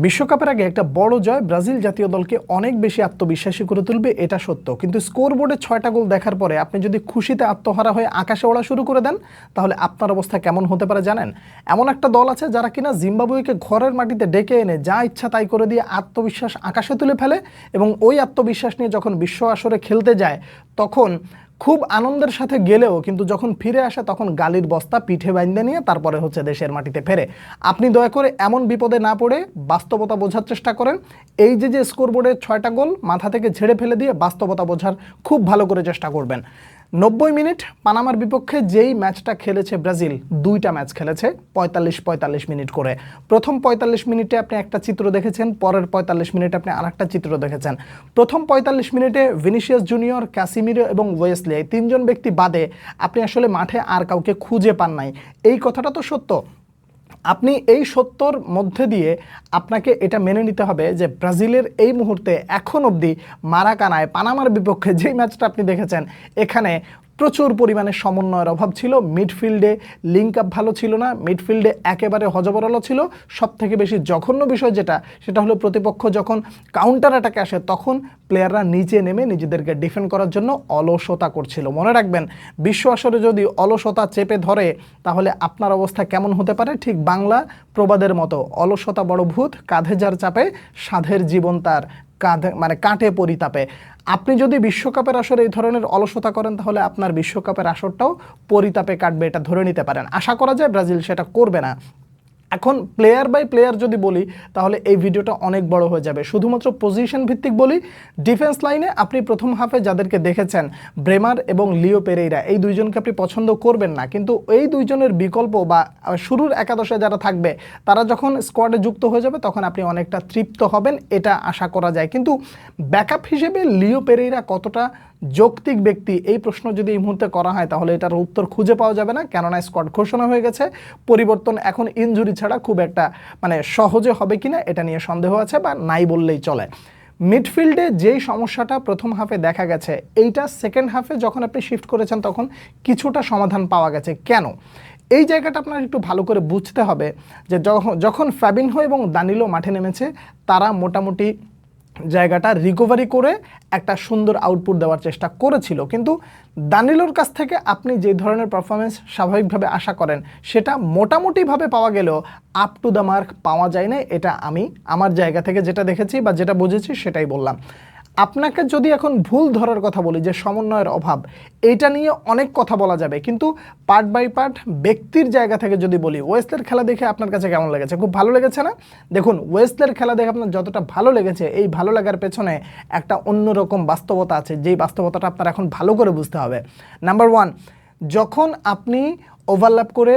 বিশ্বকাপের আগে একটা বড় জয় ব্রাজিল জাতীয় দলকে অনেক বেশি আত্মবিশ্বাসী করে তুলবে, এটা সত্য। কিন্তু স্কোরবোর্ডে 6টা গোল দেখার পরে আপনি যদি খুশিতে আত্মহারা হয়ে আকাশে ওড়া শুরু করে দেন, তাহলে আপনার অবস্থা কেমন হতে পারে জানেন? এমন একটা দল আছে যারা কিনা জিম্বাবুয়েকে ঘরের মাটিতে ডেকে এনে যা ইচ্ছা তাই করে দিয়ে আত্মবিশ্বাস আকাশে তুলে ফেলে, এবং ওই আত্মবিশ্বাস নিয়ে যখন বিশ্ব আসরে খেলতে যায় তখন খুব আনন্দের সাথে গেলেও কিন্তু যখন ফিরে আসে তখন গালির বস্তা পিঠে বাইন্ধে নিয়ে তারপরে দেশের মাটিতে ফেরে। আপনি দয়া করে এমন বিপদে না পড়ে বাস্তবতা বোঝার চেষ্টা করেন। এই যে স্কোরবোর্ডে 6টা গোল মাথা থেকে ঝেড়ে ফেলে দিয়ে বাস্তবতা বোঝার খুব ভালো করে চেষ্টা করবেন। 90 মিনিট পানামার বিপক্ষে যেই ম্যাচটা খেলেছে ব্রাজিল, 2টা ম্যাচ খেলেছে 45 মিনিট করে। প্রথম 45 মিনিটে আপনি একটা চিত্র দেখেছেন, পরের 45 মিনিটে আপনি আরেকটা চিত্র দেখেছেন। প্রথম 45 মিনিটে ভিনিসিয়াস জুনিয়র, ক্যাসিমিরো এবং ওয়েসলি, এই 3জন ব্যক্তি বাদে আপনি আসলে মাঠে আর কাউকে খুঁজে পান নাই। এই কথাটা তো সত্য। আপনি এই সত্যর মধ্যে দিয়ে আপনাকে এটা মেনে নিতে হবে যে ব্রাজিলের এই মুহূর্তে এখন অবধি মারাকানায় পানামার বিপক্ষে যেই ম্যাচটা আপনি দেখেছেন, এখানে প্রচুর পরিমাণে সমন্বয়ের অভাব ছিল। মিডফিল্ডে লিঙ্ক আপ ভালো ছিল না, মিডফিল্ডে একেবারে হজবরল ছিল। সব থেকে বেশি জঘন্য বিষয় সেটা হলো প্রতিপক্ষ যখন কাউন্টার অ্যাটাকে আসে তখন প্লেয়াররা নিচে নেমে নিজেদেরকে ডিফেন্ড করার জন্য অলসতা করছিল। মনে রাখবেন, বিশ্ব আসরে যদি অলসতা চেপে ধরে তাহলে আপনার অবস্থা কেমন হতে পারে? ঠিক বাংলা প্রবাদের মতো, অলসতা বড় ভূত, কাঁধে যার চাপে সাধের জীবন তার কাটে পরিতাপে। আপনি যদি বিশ্বকাপের আসরে এই ধরনের অলসতা করেন তাহলে আপনার বিশ্বকাপের আসরটাও পরিতাপে কাটবে, এটা ধরে নিতে পারেন। আশা করা যায় ব্রাজিল সেটা করবে না। এখন প্লেয়ার বাই প্লেয়ার যদি বলি তাহলে এই ভিডিওটা অনেক বড় হয়ে যাবে। শুধুমাত্র পজিশন ভিত্তিক বলি, ডিফেন্স লাইনে আপনি প্রথম হাফে যাদেরকে দেখেছেন, ব্রেমার এবং লিও পেরেইরা, এই দুইজনকে আপনি পছন্দ করবেন না, কিন্তু এই দুইজনের বিকল্প বা শুরুর একাদশে যারা থাকবে তারা যখন স্কোয়াডে যুক্ত হয়ে যাবে তখন আপনি অনেকটা তৃপ্ত হবেন, এটা আশা করা যায়। কিন্তু ব্যাকআপ হিসেবে লিও পেরেইরা কতটা যৌক্তিক ব্যক্তি, এই প্রশ্ন যদি এই মুহূর্তে করা হয় তাহলে এটার উত্তর খুঁজে পাওয়া যাবে না, কেননা স্কোয়াড ঘোষণা হয়ে গেছে। পরিবর্তন এখন ইনজুরি ছাড়া খুব একটা সহজে হবে কিনা এটা নিয়ে সন্দেহ আছে, বা নাই বললেই চলে। মিডফিল্ডে যেই সমস্যাটা প্রথম হাফে দেখা গেছে, এইটা সেকেন্ড হাফে যখন আপনি শিফট করেছেন তখন কিছুটা সমাধান পাওয়া গেছে। কেন? এই জায়গাটা আপনার একটু ভালো করে বুঝতে হবে যে যখন ফ্যাবিনহো এবং দানিলো মাঠে নেমেছে তারা মোটামুটি জায়গাটা রিকভারি করে একটা সুন্দর আউটপুট দেওয়ার চেষ্টা করেছিল, কিন্তু দানিলোর কাছ থেকে আপনি যে ধরনের পারফরমেন্স স্বাভাবিকভাবে আশা করেন সেটা মোটামুটিভাবে পাওয়া গেলেও আপ টু দ্য মার্ক পাওয়া যায় না। এটা আমি আমার জায়গা থেকে যেটা দেখেছি বা যেটা বুঝেছি সেটাই বললাম। আপনাকে যদি এখন ভুল ধরার কথা বলি যে সমন্বয়ের অভাব, এইটা নিয়ে অনেক কথা বলা যাবে, কিন্তু পার্ট বাই পার্ট ব্যক্তির জায়গা থেকে যদি বলি, ওয়েসলের খেলা দেখে আপনার কাছে কেমন লেগেছে? খুব ভালো লেগেছে না? দেখুন, ওয়েসলের খেলা দেখে আপনার যতটা ভালো লেগেছে, এই ভালো লাগার পেছনে একটা অন্যরকম বাস্তবতা আছে, যেই বাস্তবতাটা আপনার এখন ভালো করে বুঝতে হবে। নাম্বার 1, যখন আপনি ওভারল্যাপ করে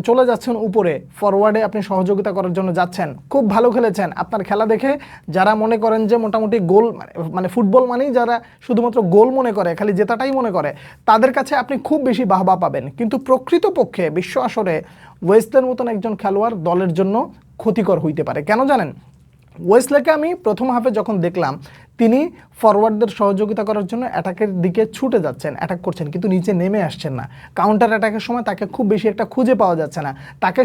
চলে যাচ্ছেন উপরে, ফরওয়ার্ডে আপনি সহযোগিতা করার জন্য যাচ্ছেন, খুব ভালো খেলেছেন। আপনার খেলা দেখে যারা মনে করেন যে মোটামুটি গোল ফুটবল মানেই যারা শুধুমাত্র গোল মনে করে, খালি জেতাটাই মনে করে, তাদের কাছে আপনি খুব বেশি বাহবা পাবেন। কিন্তু প্রকৃতপক্ষে বিশ্ব আসরে ওয়েসলের মতন একজন খেলোয়াড় দলের জন্য ক্ষতিকর হইতে পারে। কেন জানেন? ওয়েসলেকে আমি প্রথম হাফে যখন দেখলাম তিনি ফরওয়ার্ডদের সহযোগিতা করার জন্য অ্যাটাকের দিকে ছুটে যাচ্ছেন, অ্যাটাক করছেন, কিন্তু নিচে নেমে আসছেন না। কাউন্টার অ্যাটাকের সময় তাকে খুব বেশি একটা খুঁজে পাওয়া যাচ্ছে না। তাকে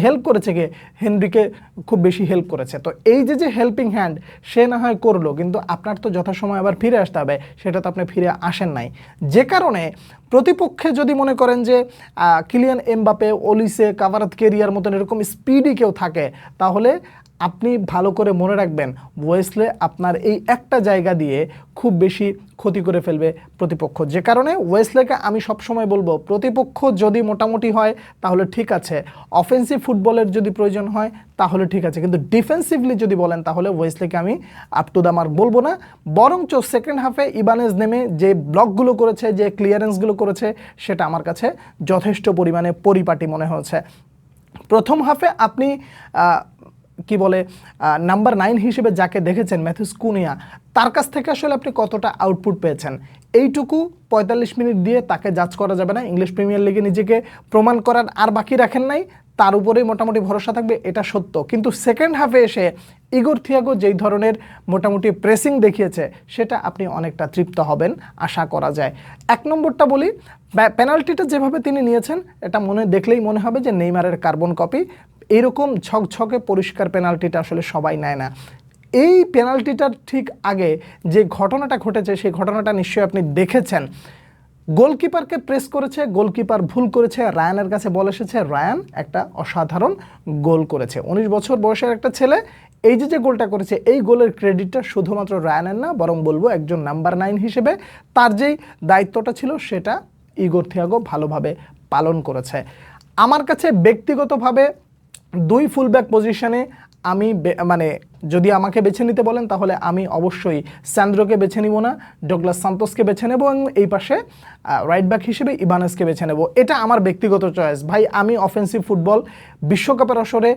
হেল্প করেছে কে? হেনরিকে খুব বেশি হেল্প করেছে। তো এই যে হেল্পিং হ্যান্ড সে না হয় করলো, কিন্তু আপনার তো যথাসময় আবার ফিরে আসতে হবে, সেটা তো আপনি ফিরে আসেন নাই। যে কারণে প্রতিপক্ষে যদি মনে করেন যে কিলিয়ান এমবাপে, ওলিসে, কাভারাতকেরিয়ার মতন এরকম স্পিডি কেউ থাকে, তাহলে আপনি ভালো করে মনে রাখবেন ওয়েসলে আপনার এই একটা জায়গা দিয়ে খুব বেশি ক্ষতি করে ফেলবে প্রতিপক্ষ। যে কারণে ওয়েসলেকে আমি সবসময় বলবো, প্রতিপক্ষ যদি মোটামুটি হয় তাহলে ঠিক আছে, অফেন্সিভ ফুটবলের যদি প্রয়োজন হয় তাহলে ঠিক আছে, কিন্তু ডিফেন্সিভলি যদি বলেন তাহলে ওয়েসলেকে আমি আপ টু দ্য মার্ক বলবো না। বরঞ্চ সেকেন্ড হাফে ইবানেজ নেমে যে ব্লকগুলো করেছে, যে ক্লিয়ারেন্সগুলো করেছে, সেটা আমার কাছে যথেষ্ট পরিমাণে পরিপাটি মনে হয়েছে। প্রথম হাফে আপনি নাম্বার 9 হিসেবে যাকে দেখেছেন ম্যাথিউস কুনিয়া, তার কাছ থেকে আসলে আপনি কতটা আউটপুট পেয়েছেন এইটুকু 45 মিনিট দিয়ে তাকে জাজ করা যাবে না। ইংলিশ প্রিমিয়ার লিগে নিজেকে প্রমাণ করার আর বাকি রাখেন নাই, তার উপরেই মোটামুটি ভরসা থাকবে, এটা সত্য। কিন্তু সেকেন্ড হাফে এসে ইগোর থিয়াগো যেই ধরনের মোটামুটি প্রেসিং দেখিয়েছে সেটা আপনি অনেকটা তৃপ্ত হবেন আশা করা যায়। 1 নম্বরটা বলি, পেনাল্টিটা যেভাবে তিনি নিয়েছেন এটা দেখলেই মনে হবে যে নেইমারের কার্বন কপি। এরকম ঝকঝকে পরিষ্কার পেনাল্টিটা আসলে সবাই নেয় না। এই পেনাল্টিটার ঠিক আগে যে ঘটনাটা ঘটেছে সেই ঘটনাটা নিশ্চয়ই আপনি দেখেছেন। গোলকিপারকে প্রেস করেছে, গোলকিপার ভুল করেছে, রায়ানের কাছে বল এসেছে, রায়ান একটা অসাধারণ গোল করেছে। 19 বছর বয়সের একটা ছেলে এই যে গোলটা করেছে, এই গোলের ক্রেডিটটা শুধুমাত্র রায়ানের না, বরং বলবো একজন নাম্বার 9 হিসেবে তার যেই দায়িত্বটা ছিল সেটা ইগোর থিয়াগো ভালোভাবে পালন করেছে। আমার কাছে ব্যক্তিগতভাবে 2 ফুলব্যাক পজিশনে আমি মানে যদি আমাকে বেছে নিতে বলেন তাহলে আমি অবশ্যই স্যান্দ্রোকে বেছে নিব না, ডগলাস সান্তোসকে বেছে নেব এবং এই পাশে রাইট ব্যাক হিসেবে ইবানেসকে বেছে নেব। এটা আমার ব্যক্তিগত চয়েস ভাই। আমি অফেন্সিভ ফুটবল বিশ্বকাপের আসরে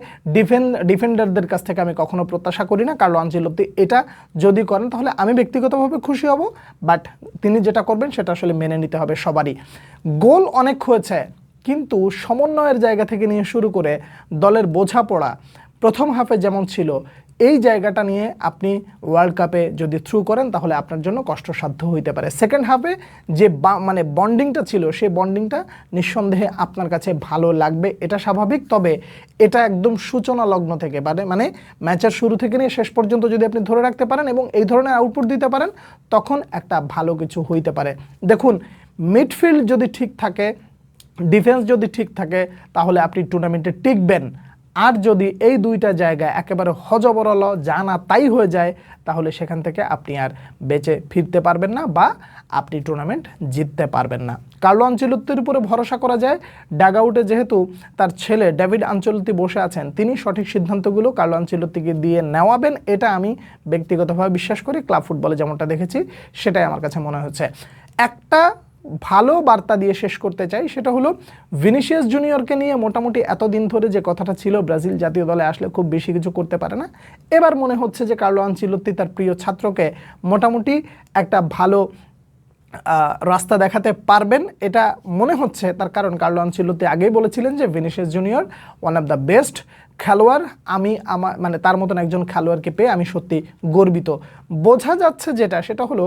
ডিফেন্ডারদের কাছ থেকে আমি কখনো প্রত্যাশা করি না। কার্লো আনচেলত্তি এটা যদি করেন তাহলে আমি ব্যক্তিগতভাবে খুশি হব, বাট তিনি যেটা করবেন সেটা আসলে মেনে নিতে হবে সবারই। গোল অনেক হয়েছে, কিন্তু সমন্বয়ের জায়গা থেকে নিয়ে শুরু করে দলের বোঝাপড়া প্রথম হাফে যেমন ছিল, এই জায়গাটা নিয়ে আপনি ওয়ার্ল্ড কাপে যদি থ্রু করেন তাহলে আপনার জন্য কষ্টসাধ্য হইতে পারে। সেকেন্ড হাফে যে মানে বন্ডিংটা ছিল সেই বন্ডিংটা নিঃসন্দেহে আপনার কাছে ভালো লাগবে, এটা স্বাভাবিক। তবে এটা একদম সূচনা লগ্ন থেকে মানে ম্যাচের শুরু থেকে নিয়ে শেষ পর্যন্ত যদি আপনি ধরে রাখতে পারেন এবং এই ধরনের আউটপুট দিতে পারেন তখন একটা ভালো কিছু হইতে পারে। দেখুন, মিডফিল্ড যদি ঠিক থাকে, ডিফেন্স যদি ঠিক থাকে তাহলে আপনি টুর্নামেন্টে টিকবেন। আর যদি এই দুইটা জায়গায় একেবারে হজবরল যা না তাই হয়ে যায় তাহলে সেখান থেকে আপনি আর বেঁচে ফিরতে পারবেন না বা আপনি টুর্নামেন্ট জিততে পারবেন না। কার্লো আনচেলত্তির উপরে ভরসা করা যায়। ডাগআউটে যেহেতু তার ছেলে ডেভিড আনচেলত্তি বসে আছেন, তিনি সঠিক সিদ্ধান্তগুলো কার্লো আনচেলত্তিকে দিয়ে নেওয়াবেন, এটা আমি ব্যক্তিগতভাবে বিশ্বাস করি। ক্লাব ফুটবলে যেমনটা দেখেছি সেটাই আমার কাছে মনে হচ্ছে। একটা ভালো বার্তা দিয়ে শেষ করতে চাই, সেটা হলো ভিনিসিয়াস জুনিয়রকে নিয়ে মোটামুটি এতদিন ধরে যে কথাটা ছিল ব্রাজিল জাতীয় দলে আসলে খুব বেশি কিছু করতে পারে না, এবার মনে হচ্ছে যে কার্লো আনচেলত্তি তার প্রিয় ছাত্রকে মোটামুটি একটা ভালো রাস্তা দেখাতে পারবেন, এটা মনে হচ্ছে। তার কারণ কার্লো আনচেলত্তি আগেই বলেছিলেন যে Vinicius junior one of the best খেলোয়াড়, আমি মানে তার মতন একজন খেলোয়াড়কে পেয়ে আমি সত্যি গর্বিত। বোঝা যাচ্ছে সেটা হলো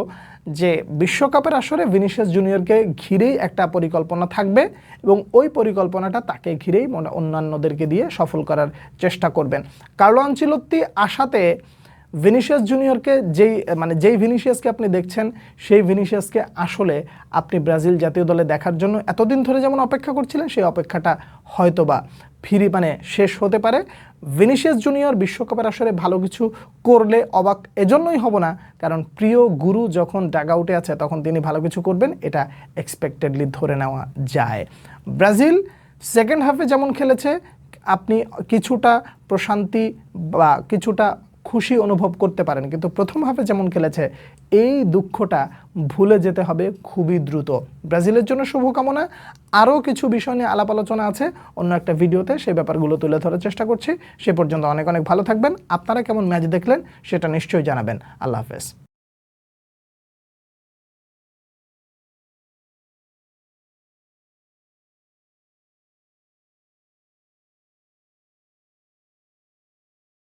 যে বিশ্বকাপের আসরে ভিনিসিয়াস জুনিয়রকে ঘিরেই একটা পরিকল্পনা থাকবে এবং ওই পরিকল্পনাটা তাকে ঘিরেই অন্যান্যদেরকে দিয়ে সফল করার চেষ্টা করবেন। কার্লো আনচেলত্তি আশাতে ভিনিসিয়াস জুনিয়রকে যেই ভিনিসিয়াসকে আপনি দেখছেন সেই ভিনিসিয়াসকে আসলে আপনি ব্রাজিল জাতীয় দলে দেখার জন্য এতদিন ধরে যেমন অপেক্ষা করছিলেন সেই অপেক্ষাটা হয়তোবা শেষ হতে পারে। ভিনিসিয়াস জুনিয়র বিশ্বকাপের আসরে ভালো কিছু করলে অবাক এজন্যই হব না, কারণ প্রিয় গুরু যখন ডাগআউটে আছে তখন তিনি ভালো কিছু করবেন, এটা এক্সপেক্টেডলি ধরে নেওয়া যায়। ব্রাজিল সেকেন্ড হাফে যেমন খেলেছে আপনি কিছুটা প্রশান্তি বা কিছুটা খুশি অনুভব করতে পারেন, কিন্তু প্রথম হাফে যেমন খেলেছে এই দুঃখটা ভুলে যেতে হবে খুবই দ্রুত। ব্রাজিলের জন্য শুভকামনা। আরও কিছু বিষয় নিয়ে আলাপ আলোচনা আছে অন্য একটা ভিডিওতে, সেই ব্যাপারগুলো তুলে ধরার চেষ্টা করছি। সে পর্যন্ত অনেক অনেক ভালো থাকবেন। আপনারা কেমন ম্যাচ দেখলেন সেটা নিশ্চয়ই জানাবেন। আল্লাহ হাফেজ।